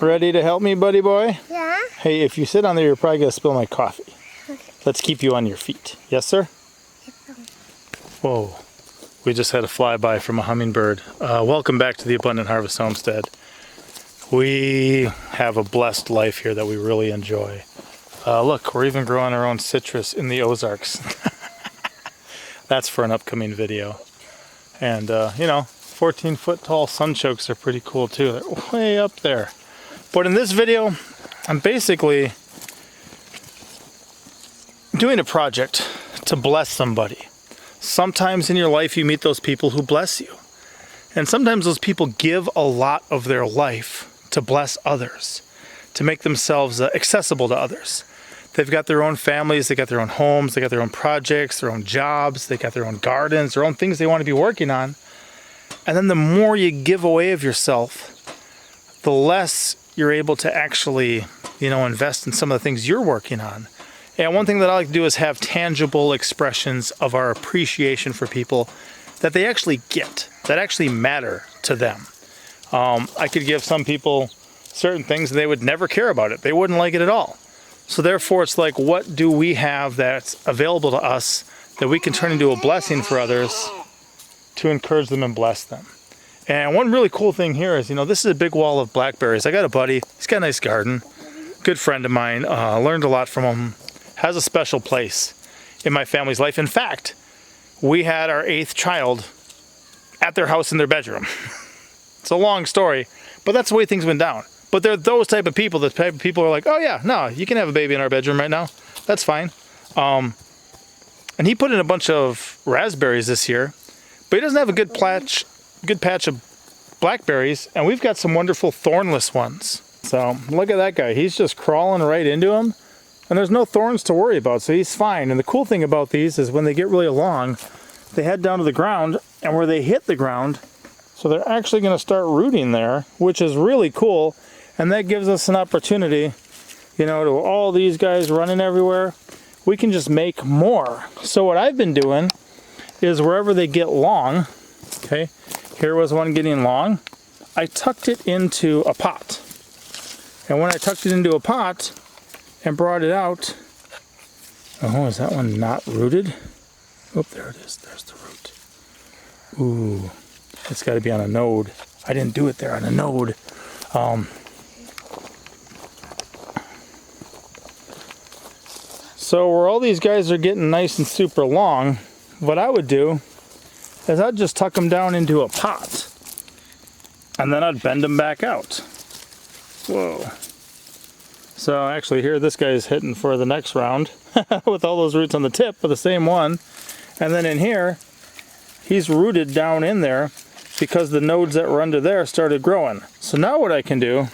Ready to help me, buddy boy? Yeah. Hey, if you sit on there, you're probably going to spill my coffee. Okay. Let's keep you on your feet. Yes, sir? Whoa. We just had a flyby from a hummingbird. Welcome back to the Abundant Harvest Homestead. We have a blessed life here that we really enjoy. Look, we're even growing our own citrus in the Ozarks. That's for an upcoming video. And, 14-foot tall sunchokes are pretty cool too. They're way up there. But in this video, I'm basically doing a project to bless somebody. Sometimes in your life you meet those people who bless you. And sometimes those people give a lot of their life to bless others, to make themselves accessible to others. They've got their own families, they got their own homes, they got their own projects, their own jobs, they got their own gardens, their own things they want to be working on. And then the more you give away of yourself, the less you're able to actually, invest in some of the things you're working on. And one thing that I like to do is have tangible expressions of our appreciation for people that they actually get, that actually matter to them. I could give some people certain things and they would never care about it. They wouldn't like it at all. So therefore, it's like, what do we have that's available to us that we can turn into a blessing for others to encourage them and bless them? And one really cool thing here is, this is a big wall of blackberries. I got a buddy, he's got a nice garden, good friend of mine, learned a lot from him, has a special place in my family's life. In fact, we had our 8th child at their house in their bedroom. It's a long story, but that's the way things went down. But they're those type of people, the type of people who are like, oh yeah, no, you can have a baby in our bedroom right now. That's fine. And he put in a bunch of raspberries this year, but he doesn't have a good patch of blackberries, and we've got some wonderful thornless ones. So look at that guy. He's just crawling right into them, and there's no thorns to worry about, so he's fine. And the cool thing about these is when they get really long, they head down to the ground, and where they hit the ground, so they're actually going to start rooting there, which is really cool. And that gives us an opportunity, to all these guys running everywhere, we can just make more. So what I've been doing is wherever they get long, okay, here was one getting long, I tucked it into a pot. And when I tucked it into a pot and brought it out, oh, is that one not rooted? Oh, there it is, there's the root. Ooh, it's gotta be on a node. I didn't do it there on a node. So where all these guys are getting nice and super long, what I would do is I'd just tuck them down into a pot. And then I'd bend them back out. Whoa. So actually here this guy's hitting for the next round with all those roots on the tip of the same one. And then in here, he's rooted down in there because the nodes that were under there started growing. So now what I can do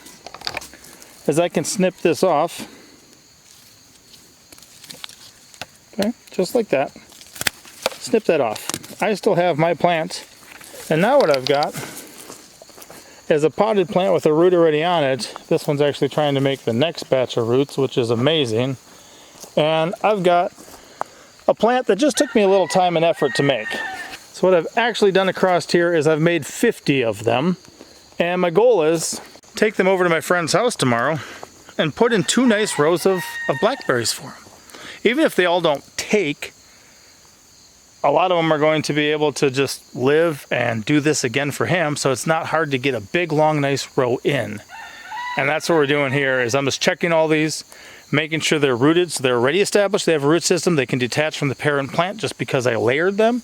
is I can snip this off. Okay, just like that. Snip that off. I still have my plant. And now what I've got is a potted plant with a root already on it. This one's actually trying to make the next batch of roots, which is amazing. And I've got a plant that just took me a little time and effort to make. So what I've actually done across here is I've made 50 of them. And my goal is take them over to my friend's house tomorrow and put in 2 nice rows of blackberries for him. Even if they all don't take, a lot of them are going to be able to just live and do this again for him, so it's not hard to get a big, long, nice row in. And that's what we're doing here, is I'm just checking all these, making sure they're rooted, so they're already established, they have a root system, they can detach from the parent plant just because I layered them,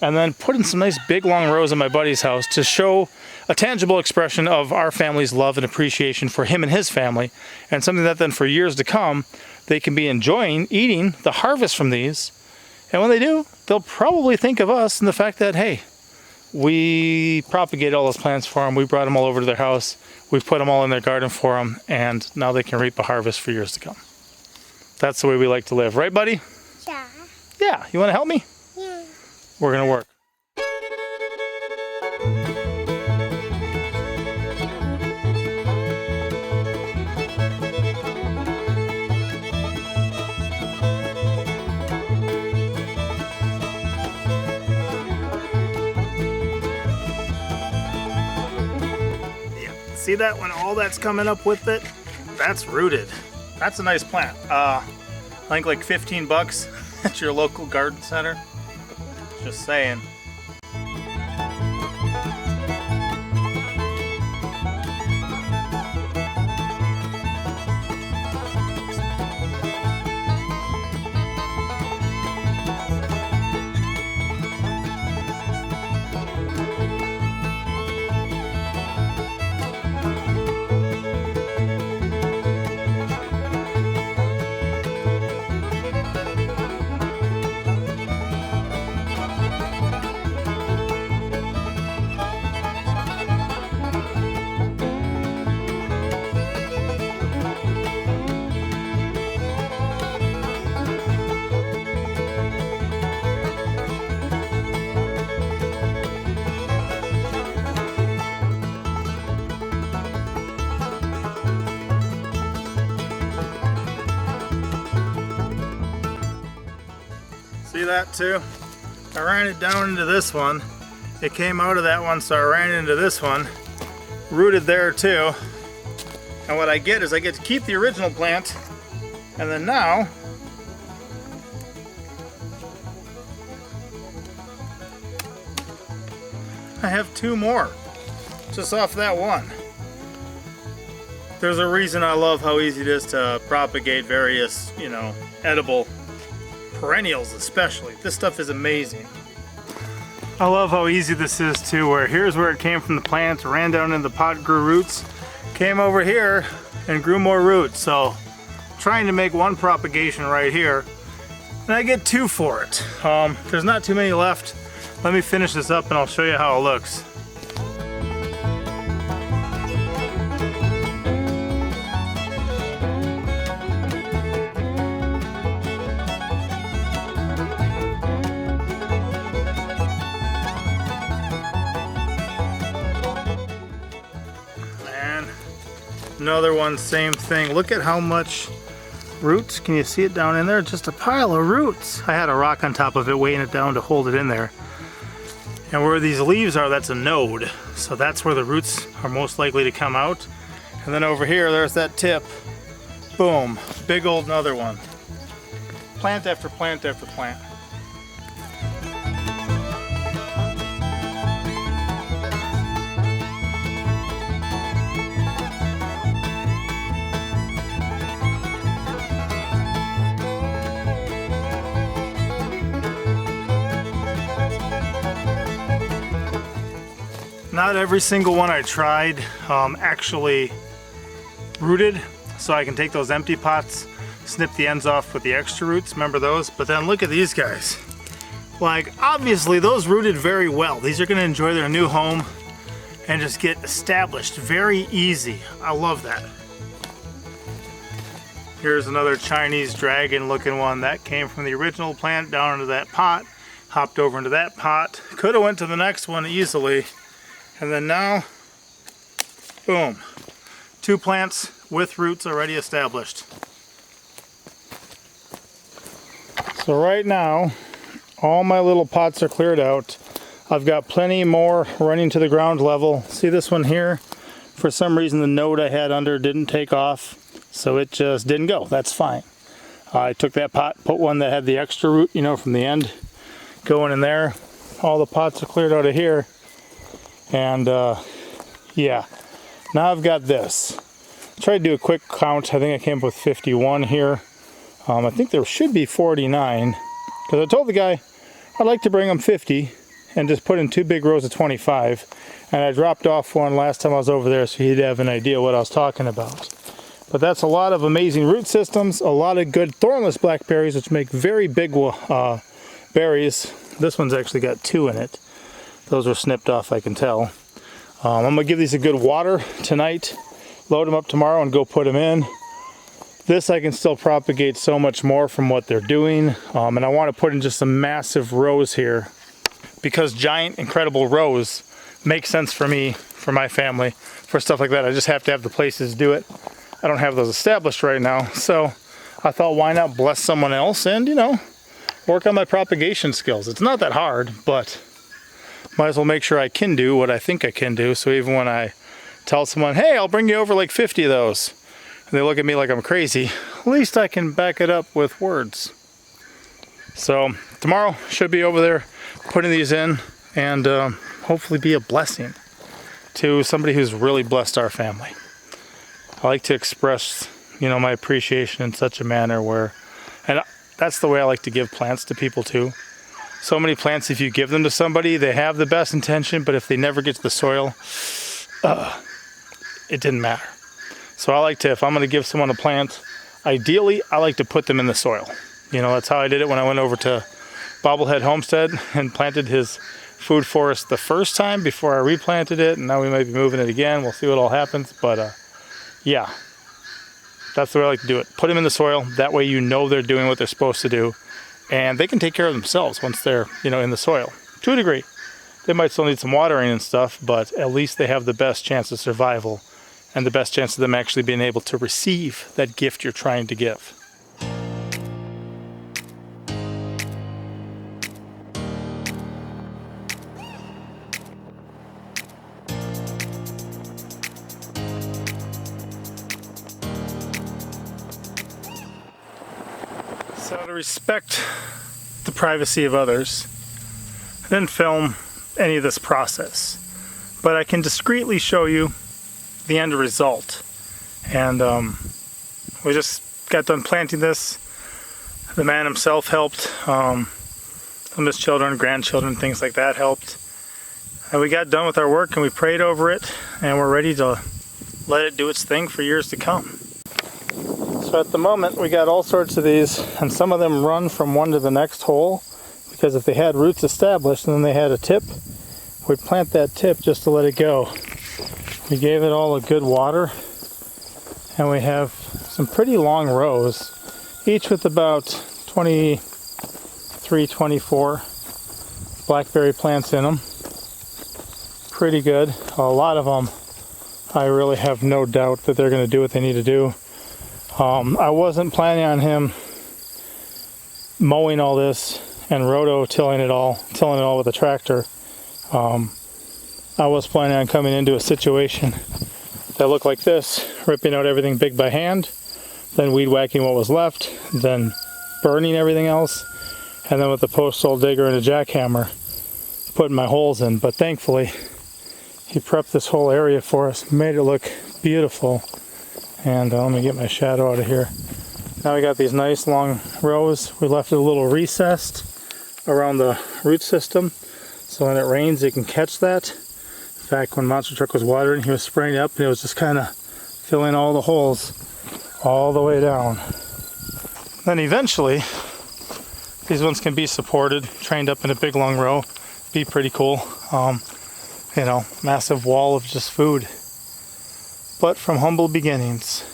and then put in some nice big, long rows in my buddy's house to show a tangible expression of our family's love and appreciation for him and his family, and something that then for years to come, they can be enjoying eating the harvest from these. And when they do, they'll probably think of us and the fact that, hey, we propagated all those plants for them, we brought them all over to their house, we put them all in their garden for them, and now they can reap a harvest for years to come. That's the way we like to live. Right, buddy? Yeah. Yeah, you want to help me? Yeah. We're going to work. See that when all that's coming up with it? That's rooted. That's a nice plant. I think like 15 bucks at your local garden center. Just saying. See that too? I ran it down into this one. It came out of that one, so I ran into this one. Rooted there too. And what I get is I get to keep the original plant, and then now I have two more just off that one. There's a reason I love how easy it is to propagate various, edible perennials especially. This stuff is amazing. I love how easy this is too, where here's where it came from the plants, ran down in the pot, grew roots, came over here and grew more roots. So trying to make one propagation right here, and I get two for it. There's not too many left. Let me finish this up and I'll show you how it looks. Another one, same thing. Look at how much roots. Can you see it down in there? Just a pile of roots. I had a rock on top of it weighing it down to hold it in there. And where these leaves are, that's a node. So that's where the roots are most likely to come out. And then over here, there's that tip. Boom, big old another one. Plant after plant after plant. Not every single one I tried actually rooted, so I can take those empty pots, snip the ends off with the extra roots, remember those? But then look at these guys. Like, obviously those rooted very well. These are gonna enjoy their new home and just get established very easy. I love that. Here's another Chinese dragon looking one. That came from the original plant down into that pot, hopped over into that pot. Could have went to the next one easily. And then now, boom, two plants with roots already established. So right now, all my little pots are cleared out. I've got plenty more running to the ground level. See this one here? For some reason the node I had under didn't take off, so it just didn't go. That's fine. I took that pot, put one that had the extra root, from the end going in there. All the pots are cleared out of here. And yeah, now I've got this. Tried to do a quick count. I think I came up with 51 here. I think there should be 49, because I told the guy I'd like to bring him 50 and just put in two big rows of 25. And I dropped off one last time I was over there, so he'd have an idea what I was talking about. But that's a lot of amazing root systems, a lot of good thornless blackberries, which make very big berries. This one's actually got two in it. Those were snipped off, I can tell. I'm gonna give these a good water tonight, load them up tomorrow and go put them in. This I can still propagate so much more from what they're doing. And I wanna put in just some massive rows here, because giant, incredible rows make sense for me, for my family, for stuff like that. I just have to have the places to do it. I don't have those established right now. So I thought, why not bless someone else and, work on my propagation skills. It's not that hard, but might as well make sure I can do what I think I can do, so even when I tell someone, hey, I'll bring you over like 50 of those. And they look at me like I'm crazy. At least I can back it up with words. So tomorrow should be over there putting these in and hopefully be a blessing to somebody who's really blessed our family. I like to express, my appreciation in such a manner where, and that's the way I like to give plants to people too. So many plants, if you give them to somebody, they have the best intention, but if they never get to the soil, it didn't matter. So I like to, if I'm going to give someone a plant, ideally, I like to put them in the soil. That's how I did it when I went over to Bobblehead Homestead and planted his food forest the first time before I replanted it, and now we might be moving it again. We'll see what all happens, but yeah, that's the way I like to do it. Put them in the soil. That way they're doing what they're supposed to do, and they can take care of themselves once they're in the soil to a degree. They might still need some watering and stuff, but at least they have the best chance of survival and the best chance of them actually being able to receive that gift you're trying to give. So to respect the privacy of others, I didn't film any of this process, but I can discreetly show you the end result. And we just got done planting this. The man himself helped. Some of his children, grandchildren, things like that helped. And we got done with our work and we prayed over it, and we're ready to let it do its thing for years to come. So at the moment we got all sorts of these, and some of them run from one to the next hole, because if they had roots established and then they had a tip, we'd plant that tip just to let it go. We gave it all a good water, and we have some pretty long rows, each with about 23, 24 blackberry plants in them. Pretty good. A lot of them, I really have no doubt that they're going to do what they need to do. I wasn't planning on him mowing all this and tilling it all with a tractor. I was planning on coming into a situation that looked like this, ripping out everything big by hand, then weed whacking what was left, then burning everything else, and then with a post hole digger and a jackhammer putting my holes in. But thankfully he prepped this whole area for us, made it look beautiful. And let me get my shadow out of here. Now we got these nice long rows. We left it a little recessed around the root system, so when it rains it can catch that. In fact, when Monster Truck was watering, he was spraying up and it was just kind of filling all the holes all the way down. Then eventually these ones can be supported, trained up in a big long row. Be pretty cool. Massive wall of just food. But from humble beginnings.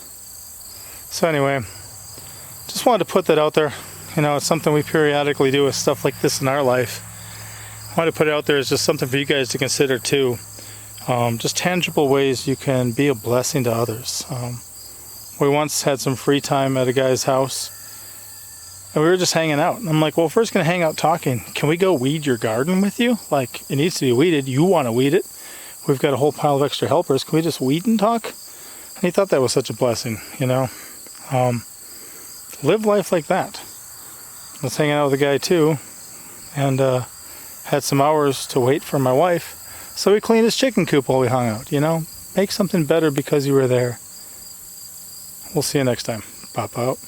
So anyway, just wanted to put that out there. It's something we periodically do with stuff like this in our life. I wanted to put it out there as just something for you guys to consider too. Just tangible ways you can be a blessing to others. We once had some free time at a guy's house, and we were just hanging out. And I'm like, well, if we're just going to hang out talking, can we go weed your garden with you? Like, it needs to be weeded. You want to weed it. We've got a whole pile of extra helpers. Can we just weed and talk? And he thought that was such a blessing, Live life like that. I was hanging out with a guy too, and had some hours to wait for my wife. So we cleaned his chicken coop while we hung out, Make something better because you were there. We'll see you next time. Pop out.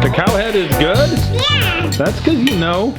The cow head is good? Yeah. That's because you know.